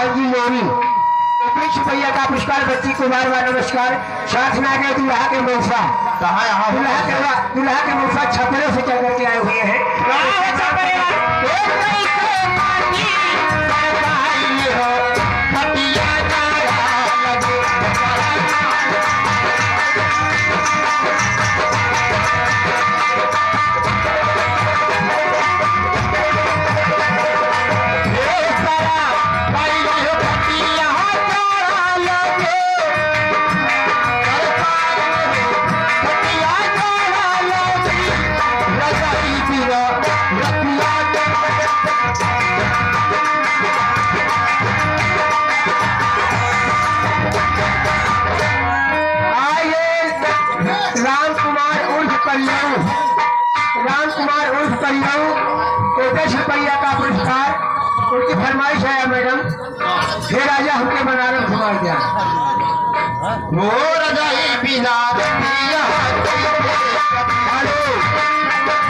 भांजी लोरी ₹20 का पुरस्कार बच्ची को बार बार नमस्कार। साथ में आगे दूल्हा के मौसा कहाँ यहाँ दूल्हा के मौसा छपरे से चल करके आए हुए हैं। रामकुमार उर्फ कल्याण को ₹10 का पुरस्कार। उनकी फरमाइश है मैडम, हे राजा हमके बनारस घुमा दिया। वो रजाई बिना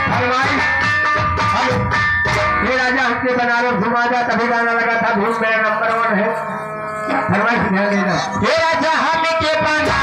फरमाइश, हे राजा हमके बनारस घुमा दिया, तभी गाना लगा था धूम मेरा नंबर 1 है। फरमाइश ध्यान देना। हे राजा हमके बनारस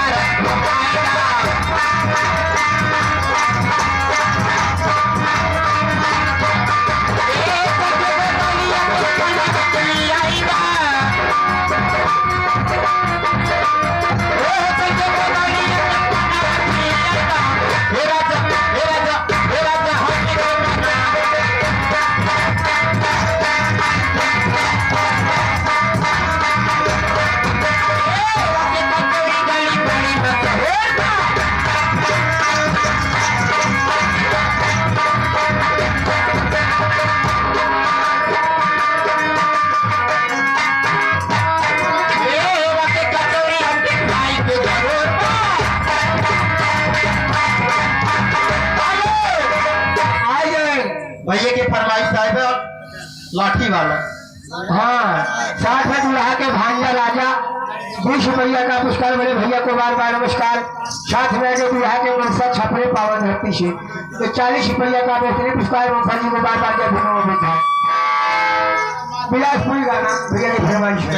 भैया के फरमाइश साहब लाठी वाला। हाँ, साथ में दूल्हा के भांजा राजा ₹20 का पुरस्कार। बड़े भैया को बार बार नमस्कार। साथ में आगे दूल्हा के मनसा छपरे पावन धरती से तो ₹40 का बेहतरीन पुरस्कार। मनसा जी को बार बार जब भेजा बिलासपुरी गाना भैया की फरमाइश है।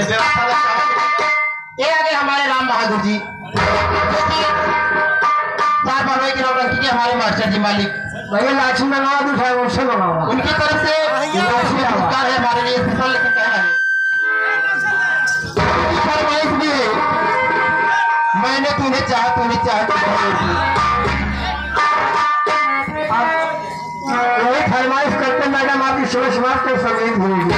ये आगे हमारे राम बहादुर जी बार बार की नौटंकी के हमारे मास्टर जी मालिक भैया लाठी मंगावा दूसरा उनसे मंगावा। उनकी तरफ से पुरस्कार है हमारे लिए स्पेशल लेकर कहना है। फरमाइश भी है, मैंने तूने चाहा वही फरमाइश करते मैडम आपकी सुबह समाज को संगीत भूलेगी।